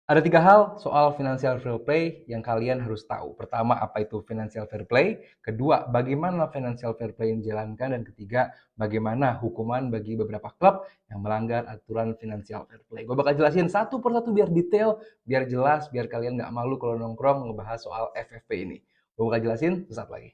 Ada 3 hal soal financial fair play yang kalian harus tahu. Pertama, apa itu financial fair play? Kedua, bagaimana financial fair play dijalankan? Dan ketiga, bagaimana hukuman bagi beberapa klub yang melanggar aturan financial fair play. Gue bakal jelasin satu persatu biar detail, biar jelas, biar kalian nggak malu kalau nongkrong ngebahas soal FFP ini. Gue bakal jelasin sesaat lagi.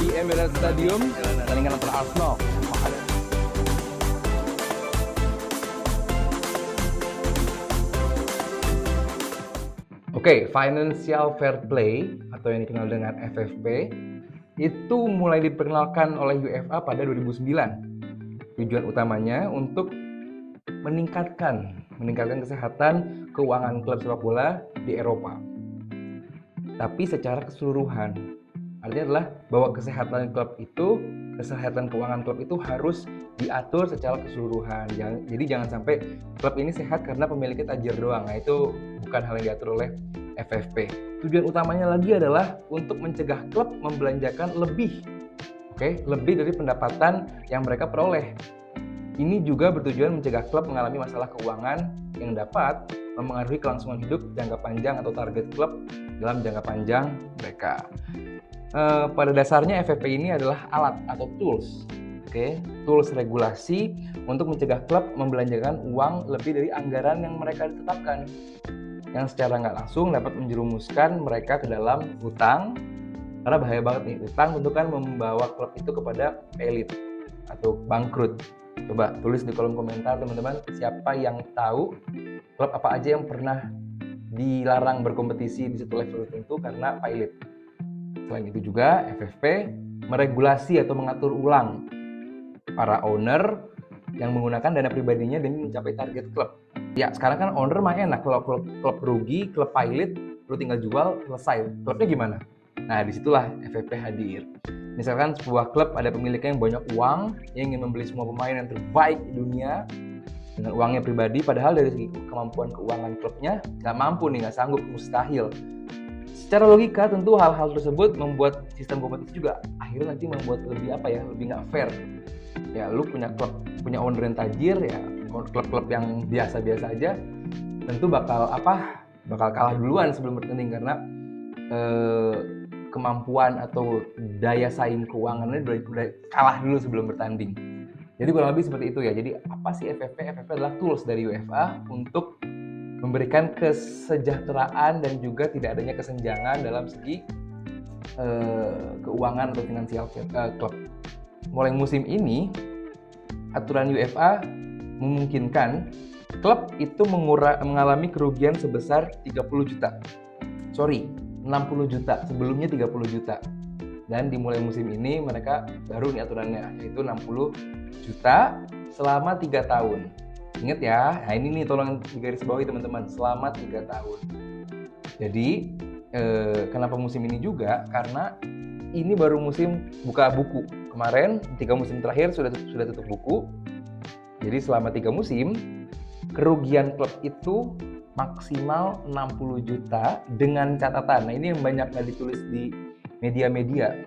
Di Emirates Stadium, pertandingan antara Arsenal. Oke, financial fair play atau yang dikenal dengan FFP itu mulai diperkenalkan oleh UEFA pada 2009. Tujuan utamanya untuk meningkatkan kesehatan keuangan klub sepak bola di Eropa. Tapi secara keseluruhan. Artinya adalah bahwa kesehatan keuangan klub itu harus diatur secara keseluruhan. Jadi jangan sampai klub ini sehat karena pemiliknya tajir doang. Nah, itu bukan hal yang diatur oleh FFP. Tujuan utamanya lagi adalah untuk mencegah klub membelanjakan lebih dari pendapatan yang mereka peroleh. Ini juga bertujuan mencegah klub mengalami masalah keuangan yang dapat memengaruhi kelangsungan hidup jangka panjang atau target klub dalam jangka panjang mereka. Pada dasarnya FFP ini adalah alat atau tools, tools regulasi untuk mencegah klub membelanjakan uang lebih dari anggaran yang mereka tetapkan, yang secara nggak langsung dapat menjerumuskan mereka ke dalam hutang. Karena bahaya banget nih, hutang tentu kan membawa klub itu kepada elit atau bangkrut. Coba tulis di kolom komentar teman-teman, siapa yang tahu klub apa aja yang pernah dilarang berkompetisi di satu level tertentu karena pilot. Selain itu juga FFP meregulasi atau mengatur ulang para owner yang menggunakan dana pribadinya demi mencapai target klub. Ya sekarang kan owner mah enak, kalau klub rugi, klub pilot, lu tinggal jual, selesai. Klubnya gimana? Nah disitulah FFP hadir. Misalkan sebuah klub ada pemiliknya yang banyak uang, yang ingin membeli semua pemain yang terbaik di dunia dengan uangnya pribadi, padahal dari segi kemampuan keuangan klubnya nggak mampu nih, nggak sanggup, mustahil. Secara logika tentu hal-hal tersebut membuat sistem kompetisi juga akhirnya nanti membuat lebih nggak fair. Ya lu punya owner yang tajir, ya klub-klub yang biasa-biasa aja tentu bakal kalah duluan sebelum bertanding karena kemampuan atau daya saing keuangannya udah kalah dulu sebelum bertanding. Jadi kurang lebih seperti itu ya. Jadi apa sih FFP? FFP adalah tools dari UEFA untuk memberikan kesejahteraan dan juga tidak adanya kesenjangan dalam segi keuangan atau finansial klub. Mulai musim ini, aturan UEFA memungkinkan klub itu mengalami kerugian sebesar 30 juta. 60 juta, sebelumnya 30 juta. Dan dimulai musim ini mereka baru nih aturannya, yaitu 60 juta selama 3 tahun. Ingat ya, nah ini nih tolong digaris bawahi teman-teman, selama 3 tahun. Jadi kenapa musim ini juga? Karena ini baru musim buka buku. Kemarin 3 musim terakhir sudah tutup buku. Jadi selama 3 musim kerugian klub itu maksimal 60 juta dengan catatan. Nah ini yang banyak nggak ditulis di media-media.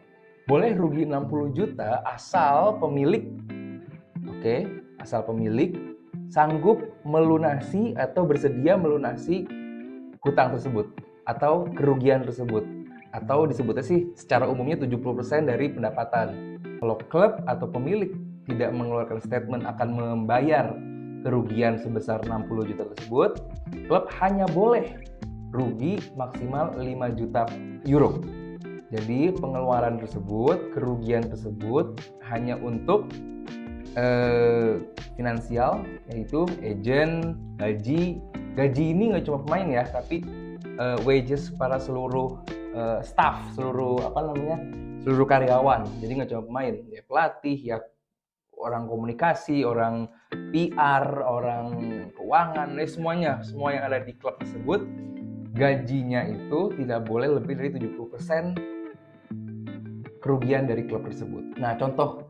Boleh rugi 60 juta asal pemilik sanggup melunasi atau bersedia melunasi hutang tersebut atau kerugian tersebut, atau disebutnya sih secara umumnya 70% dari pendapatan. Kalau klub atau pemilik tidak mengeluarkan statement akan membayar kerugian sebesar 60 juta tersebut, klub hanya boleh rugi maksimal 5 juta euro. Jadi pengeluaran tersebut, kerugian tersebut hanya untuk finansial, yaitu agent, gaji ini nggak cuma pemain ya, tapi wages para seluruh staff, seluruh karyawan. Jadi nggak cuma pemain, ya pelatih, ya orang komunikasi, orang PR, orang keuangan, semua yang ada di klub tersebut, gajinya itu tidak boleh lebih dari 70% kerugian dari klub tersebut. Nah, contoh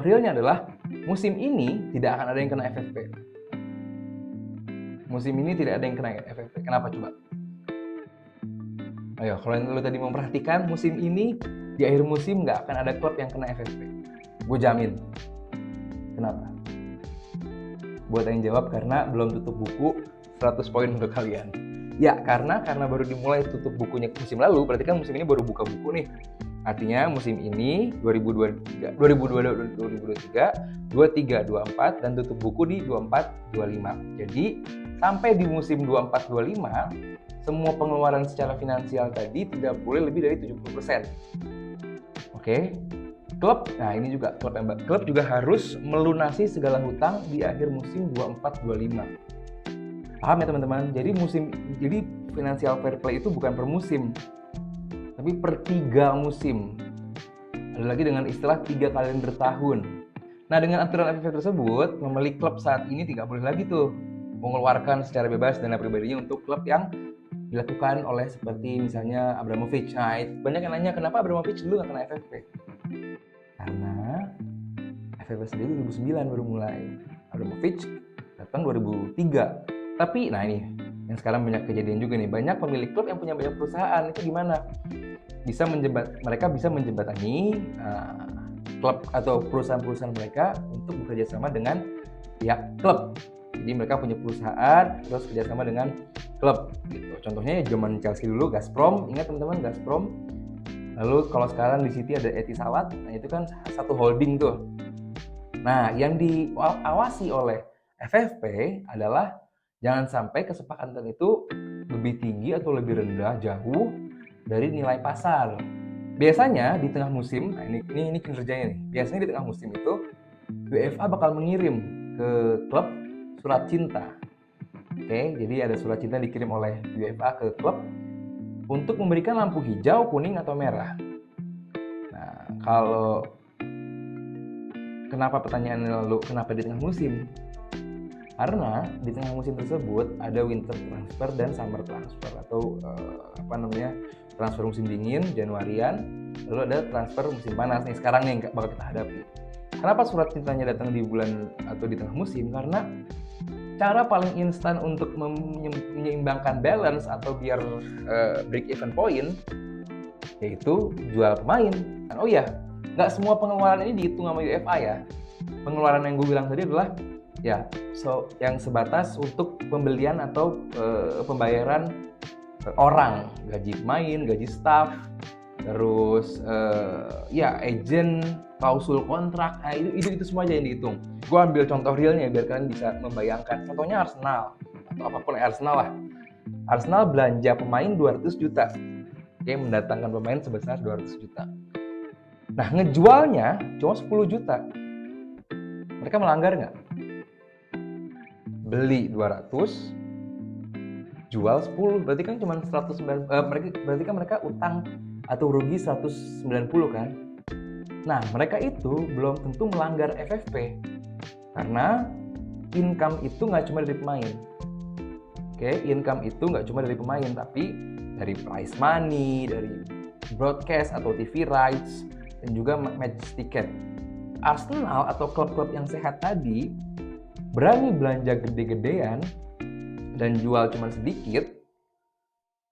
realnya adalah musim ini tidak akan ada yang kena FFP. Musim ini tidak ada yang kena FFP. Kenapa coba? Ayo, kalau lu tadi memperhatikan, musim ini di akhir musim nggak akan ada klub yang kena FFP. Gue jamin. Kenapa? buat yang jawab karena belum tutup buku 100 poin untuk kalian. Ya, karena baru dimulai tutup bukunya musim lalu, berarti kan musim ini baru buka buku nih. Artinya musim ini 2023, 2023, 24 dan tutup buku di 24-25. Jadi sampai di musim 24-25 semua pengeluaran secara finansial tadi tidak boleh lebih dari 70%. Oke. Klub, nah ini juga klub juga harus melunasi segala hutang di akhir musim 24-25. Paham ya teman-teman? Jadi financial fair play itu bukan per musim, tapi per 3 musim. Ada lagi dengan istilah 3 kalender tahun. Nah, dengan aturan FFP tersebut, pemilik klub saat ini tidak boleh lagi tuh mengeluarkan secara bebas dana pribadinya untuk klub yang dilakukan oleh seperti misalnya Abramovich. Nah, banyak yang nanya kenapa Abramovich dulu nggak kena FFP? Karena FFP sendiri 2009 baru mulai. Abramovich datang 2003. Tapi, nah ini yang sekarang banyak kejadian juga nih. Banyak pemilik klub yang punya banyak perusahaan. Itu gimana? Mereka bisa menjembatani klub atau perusahaan-perusahaan mereka untuk bekerja sama dengan pihak klub. Jadi mereka punya perusahaan terus kerjasama dengan klub. Gitu. Contohnya zaman Chelsea dulu, Gazprom. Ingat teman-teman Gazprom? Lalu kalau sekarang di City ada Etisalat, nah itu kan satu holding tuh. Nah, yang diawasi oleh FFP adalah jangan sampai kesepakatan itu lebih tinggi atau lebih rendah jauh dari nilai pasar. Biasanya di tengah musim, nah ini kinerjanya nih. Biasanya di tengah musim itu UEFA bakal mengirim ke klub surat cinta. Oke, jadi ada surat cinta dikirim oleh UEFA ke klub untuk memberikan lampu hijau, kuning, atau merah. Nah, kalau kenapa pertanyaannya lalu kenapa di tengah musim? Karena di tengah musim tersebut ada winter transfer dan summer transfer atau transfer musim dingin Januarian, lalu ada transfer musim panas nih sekarang nih yang bakal kita hadapi. Kenapa surat cintanya datang di bulan atau di tengah musim? Karena cara paling instan untuk menyeimbangkan balance atau biar break even point yaitu jual pemain. Oh iya, nggak semua pengeluaran ini dihitung sama UEFA ya. Pengeluaran yang gue bilang tadi adalah yang sebatas untuk pembelian atau pembayaran orang, gaji pemain, gaji staff, terus agent, klausul kontrak, nah itu semua aja yang dihitung. Gue ambil contoh realnya biar kalian bisa membayangkan. Contohnya Arsenal atau apapun Arsenal lah. Arsenal belanja pemain 200 juta. Oke, mendatangkan pemain sebesar 200 juta. Nah, ngejualnya cuma 10 juta. Mereka melanggar nggak? Beli 200, jual 10. Berarti kan cuma 190. Berarti kan mereka utang atau rugi 190 kan? Nah, mereka itu belum tentu melanggar FFP. Karena income itu nggak cuma dari pemain. Oke, income itu nggak cuma dari pemain, tapi dari prize money, dari broadcast atau TV rights, dan juga match ticket. Arsenal atau klub-klub yang sehat tadi berani belanja gede-gedean dan jual cuma sedikit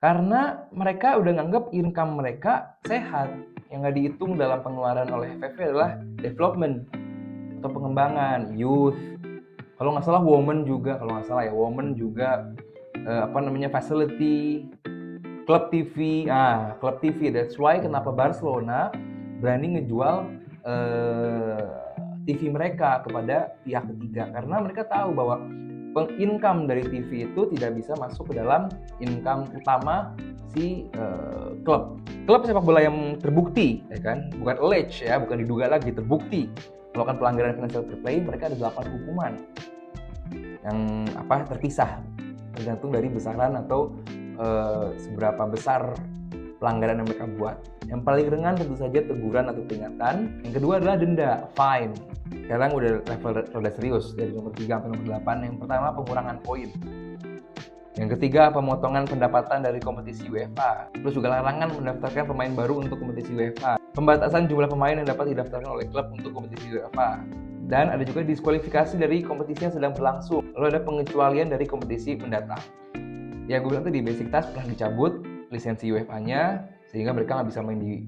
karena mereka udah nganggap income mereka sehat. Yang nggak dihitung dalam pengeluaran oleh FFP adalah development atau pengembangan, youth. Kalau nggak salah women juga, facility, klub TV. Klub TV. That's why kenapa Barcelona berani ngejual TV mereka kepada pihak ketiga, karena mereka tahu bahwa income dari TV itu tidak bisa masuk ke dalam income utama si klub sepak bola yang terbukti, ya kan, bukan alleged ya, bukan diduga lagi, terbukti melakukan pelanggaran financial fair play. Mereka ada 8 hukuman yang terpisah tergantung dari besaran atau seberapa besar pelanggaran yang mereka buat. Yang paling ringan tentu saja teguran atau peringatan. Yang kedua adalah denda, fine. Sekarang udah level rada serius dari nomor 3 sampai nomor 8. Yang pertama pengurangan poin. Yang ketiga pemotongan pendapatan dari kompetisi UEFA. Terus juga larangan mendaftarkan pemain baru untuk kompetisi UEFA. Pembatasan jumlah pemain yang dapat didaftarkan oleh klub untuk kompetisi UEFA. Dan ada juga diskualifikasi dari kompetisi yang sedang berlangsung. Lalu ada pengecualian dari kompetisi mendatang. Ya gue bilang tadi basic task pernah dicabut lisensi UEFA-nya sehingga mereka nggak bisa main di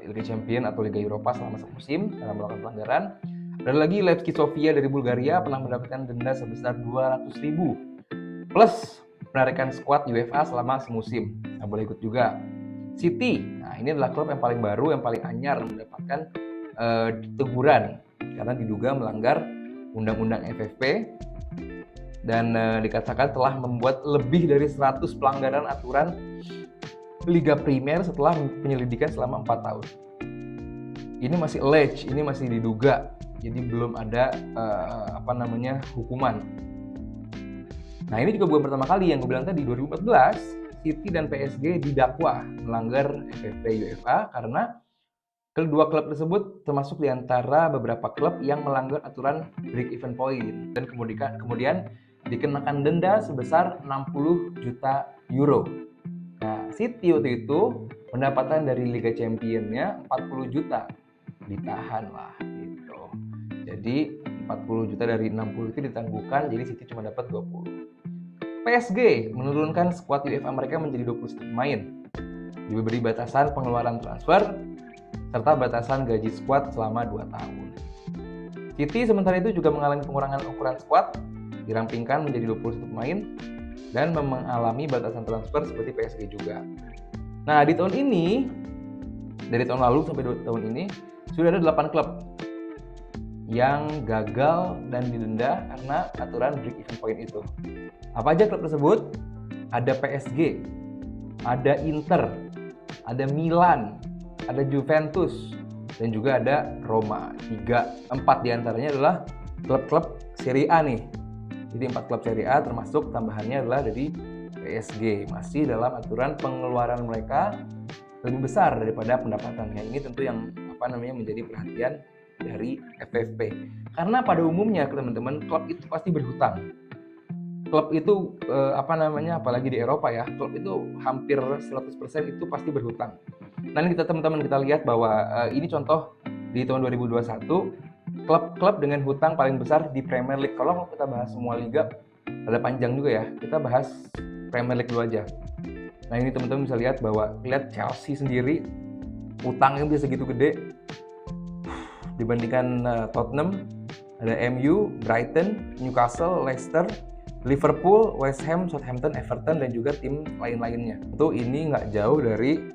Liga Champions atau Liga Eropa selama semusim karena melakukan pelanggaran. Dan lagi Levski Sofia dari Bulgaria pernah mendapatkan denda sebesar 200.000 plus penarikan skuad UEFA selama semusim. Nah, boleh ikut juga. City, nah ini adalah klub yang paling baru, yang paling anyar mendapatkan teguran karena diduga melanggar undang-undang FFP dan dikatakan telah membuat lebih dari 100 pelanggaran aturan Liga Primer setelah penyelidikan selama 4 tahun. Ini masih allege, ini masih diduga, jadi belum ada hukuman. Nah ini juga bukan pertama kali, yang gue bilang tadi 2014 City dan PSG didakwa melanggar FFP UEFA karena kedua klub tersebut termasuk di antara beberapa klub yang melanggar aturan break even point dan kemudian dikenakan denda sebesar 60 juta euro. Nah, City waktu itu pendapatan dari Liga Champions-nya 40 juta. Ditahan lah gitu. Jadi 40 juta dari 60 itu ditangguhkan, jadi City cuma dapat 20. PSG menurunkan skuad UEFA mereka menjadi 21 pemain. Diberi batasan pengeluaran transfer serta batasan gaji skuad selama 2 tahun. City sementara itu juga mengalami pengurangan ukuran skuad, dirampingkan menjadi 21 pemain dan mengalami batasan transfer seperti PSG juga. Nah, di tahun ini, dari tahun lalu sampai 2 tahun ini, sudah ada 8 klub yang gagal dan didenda karena aturan break even point itu. Apa aja klub tersebut? Ada PSG, ada Inter, ada Milan, ada Juventus, dan juga ada Roma. 4 diantaranya adalah klub-klub Serie A nih. Jadi 4 klub Serie A termasuk tambahannya adalah dari PSG. Masih dalam aturan pengeluaran mereka lebih besar daripada pendapatannya. Ini tentu yang menjadi perhatian dari FFP. Karena pada umumnya teman-teman, klub itu pasti berhutang. Klub itu apalagi di Eropa ya, klub itu hampir 100% itu pasti berhutang. Nanti teman-teman kita lihat bahwa ini contoh di tahun 2021, klub-klub dengan hutang paling besar di Premier League. Kalau kita bahas semua liga, ada panjang juga ya, kita bahas Premier League dulu aja. Nah ini teman-teman bisa lihat bahwa Chelsea sendiri utangnya bisa segitu gede dibandingkan Tottenham, ada MU, Brighton, Newcastle, Leicester, Liverpool, West Ham, Southampton, Everton, dan juga tim lain-lainnya. Tentu ini nggak jauh dari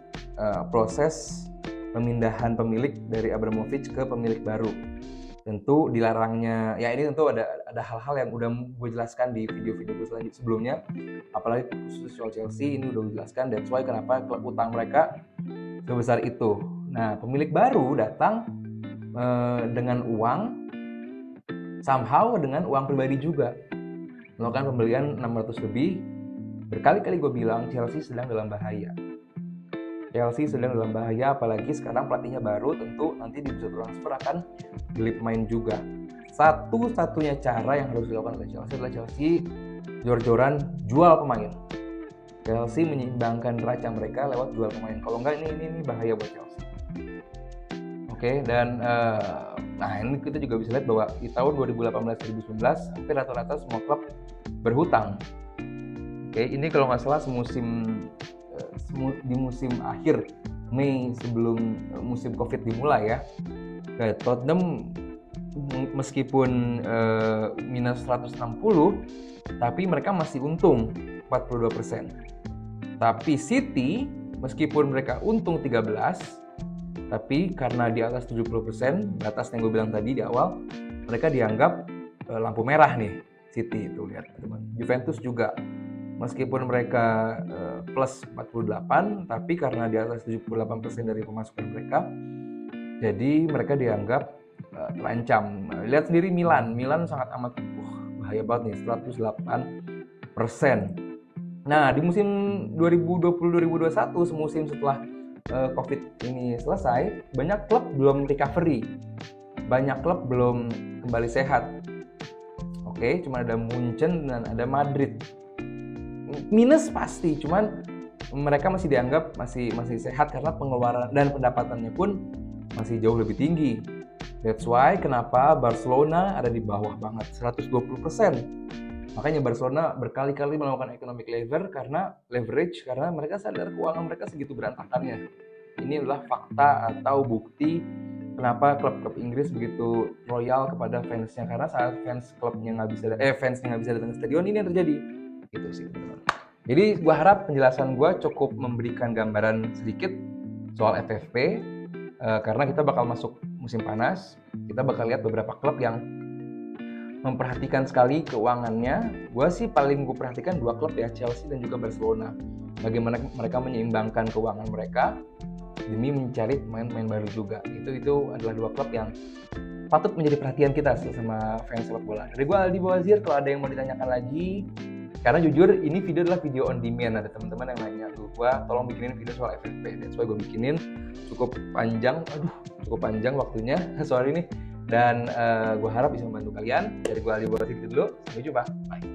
proses pemindahan pemilik dari Abramovich ke pemilik baru. Tentu dilarangnya, ya ini tentu ada hal-hal yang udah gue jelaskan di video-video gue sebelumnya, apalagi khusus soal Chelsea ini udah gue jelaskan, that's why kenapa klub utang mereka sebesar itu. Nah, pemilik baru datang dengan uang, somehow dengan uang pribadi juga, melakukan pembelian 600 lebih. Berkali-kali gue bilang Chelsea sedang dalam bahaya. Chelsea sedang dalam bahaya, apalagi sekarang pelatihnya baru, tentu nanti di bursa transfer akan beli pemain juga. Satu-satunya cara yang harus dilakukan oleh Chelsea adalah Chelsea jor-joran jual pemain. Chelsea menyeimbangkan neraca mereka lewat jual pemain. Kalau enggak ini bahaya buat Chelsea. Oke, dan ini kita juga bisa lihat bahwa di tahun 2018-2019 hampir rata-rata semua klub berhutang. Oke, ini kalau nggak salah di musim akhir Mei sebelum musim Covid dimulai ya. Tottenham meskipun minus 160, tapi mereka masih untung 42%. Tapi City meskipun mereka untung 13%, tapi karena di atas 70%, batas yang gue bilang tadi di awal, mereka dianggap lampu merah nih, City itu, lihat teman. Juventus juga, meskipun mereka plus 48, tapi karena di atas 78% dari pemasukan mereka, jadi mereka dianggap terancam. Lihat sendiri Milan sangat amat bahaya banget nih, 108%. Nah, di musim 2020-2021, semusim setelah Covid ini selesai, banyak klub belum recovery, banyak klub belum kembali sehat. Oke, cuma ada Munchen dan ada Madrid. Minus pasti, cuman mereka masih dianggap masih sehat karena pengeluaran dan pendapatannya pun masih jauh lebih tinggi. That's why kenapa Barcelona ada di bawah banget, 120%. Makanya Barcelona berkali-kali melakukan economic leverage karena mereka sadar keuangan mereka segitu berantakannya. Ini adalah fakta atau bukti kenapa klub-klub Inggris begitu royal kepada fansnya, karena saat fansnya nggak bisa datang ke stadion, ini yang terjadi gitu sih teman-teman. Jadi gue harap penjelasan gue cukup memberikan gambaran sedikit soal FFP, karena kita bakal masuk musim panas, kita bakal lihat beberapa klub yang memperhatikan sekali keuangannya. Gue sih paling gue perhatikan dua klub ya, Chelsea dan juga Barcelona. Bagaimana mereka menyeimbangkan keuangan mereka demi mencari pemain-pemain baru juga. Itu adalah dua klub yang patut menjadi perhatian kita sama fans sepak bola. Dari gue Aldi Bawazir, kalau ada yang mau ditanyakan lagi, karena jujur ini video adalah video on demand, ada teman-teman yang nanya tuh, gue tolong bikinin video soal FFP, that's why gue bikinin cukup panjang waktunya soal ini, dan gue harap bisa membantu kalian. Dari gue Aldi Bawazir dulu, sampai jumpa, bye.